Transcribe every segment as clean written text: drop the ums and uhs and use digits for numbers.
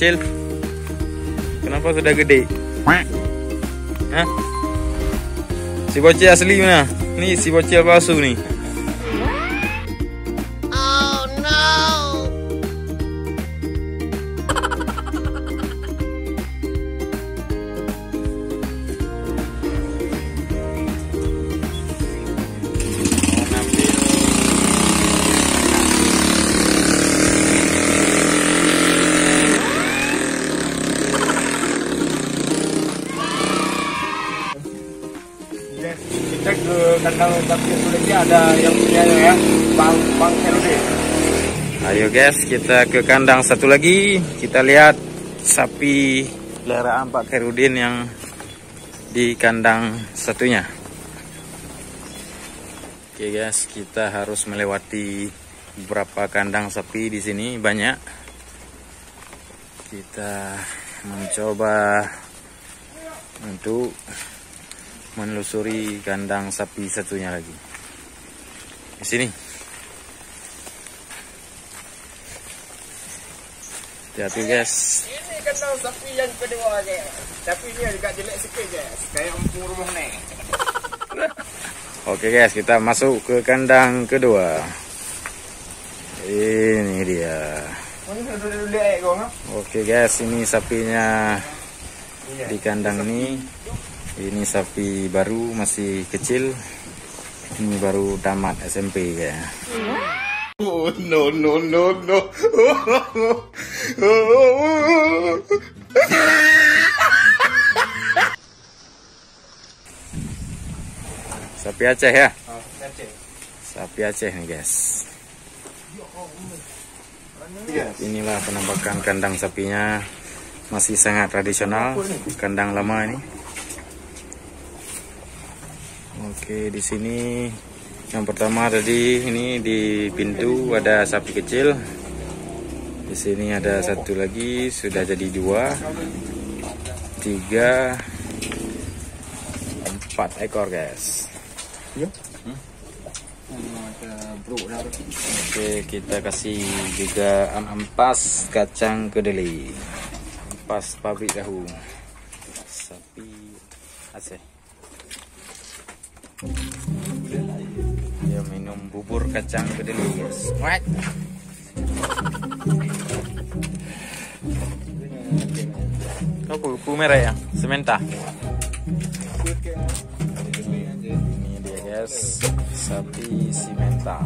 kecil? Kenapa sudah gede? Hah? Si bocil asli mana? Nih si bocil palsu nih. Oh no. Kita ke kandang sapi lagi ada yang punya ya, Bang Herudin. Ayo guys, kita ke kandang satu lagi. Kita lihat sapi peliharaan Pak Herudin yang di kandang satunya. Oke guys, kita harus melewati beberapa kandang sapi di sini, banyak. Kita mencoba untuk menelusuri kandang sapi satunya lagi. Di sini. Hati-hati guys. Ini kandang sapi yang kedua guys. Tapi dia agak jelek sikit guys. Kayak empung rumah ni. Oke guys, kita masuk ke kandang kedua. Ini dia. Oke guys, ini sapinya di kandang ini. Ini sapi baru, masih kecil. Ini baru tamat SMP kayaknya. Oh no no no no. Sapi Aceh ya? Sapi Aceh nih guys. Inilah penampakan kandang sapinya, masih sangat tradisional, kandang lama ini. Oke, di sini yang pertama tadi ini di pintu ada sapi kecil. Di sini ada satu lagi, sudah jadi 2, 3, 4 ekor guys. Oke, kita kasih juga ampas kacang kedelai, ampas pabrik tahu, sapi Aceh. Dia minum bubur kacang kedelai guys. What? Kau pupuk merah ya? Sementah. Ini dia guys, sapi simental.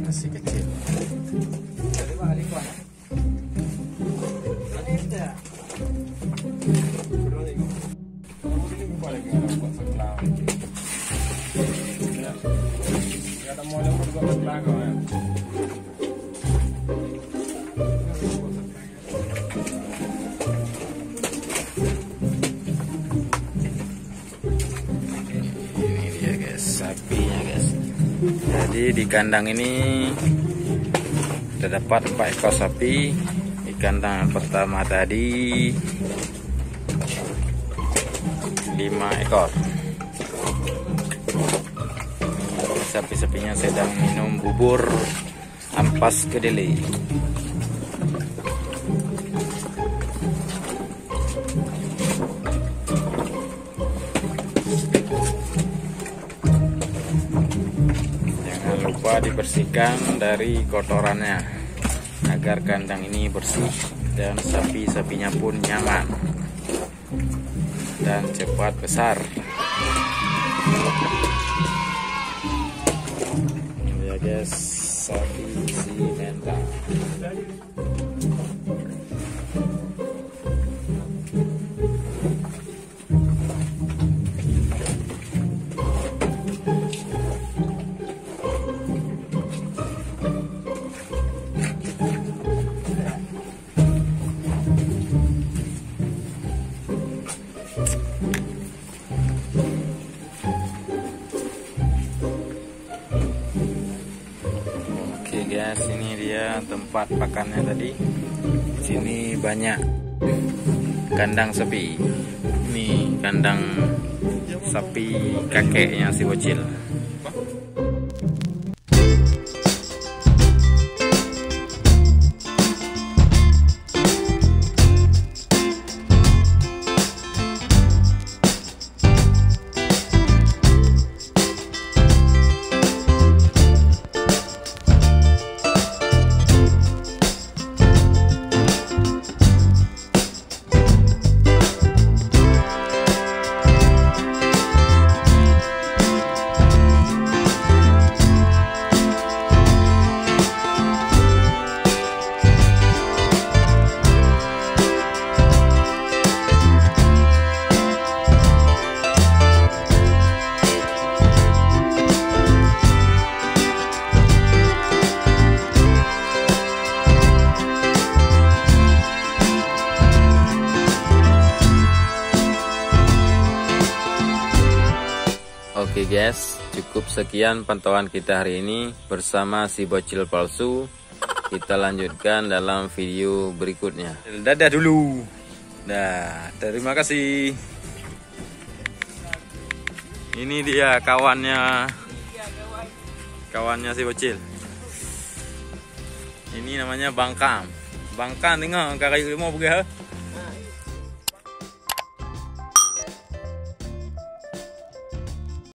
Masih kecil. Sapinya guys. Jadi di kandang ini terdapat 4 ekor sapi. Di kandang pertama tadi 5 ekor. Sapi-sapinya sedang minum bubur ampas kedelai. Lupa dibersihkan dari kotorannya agar kandang ini bersih dan sapi-sapinya pun nyaman dan cepat besar. Ya guys, sapi simental. Guys, ini dia tempat pakannya tadi. Di sini banyak kandang sapi. Ini kandang sapi kakeknya si bocil. Oke guys, cukup sekian pantauan kita hari ini bersama si bocil palsu. Kita lanjutkan dalam video berikutnya. Dadah dulu. Dah, terima kasih. Ini dia kawannya si bocil. Ini namanya Bang Kam. Bang Kam tengok kakak mau pergi.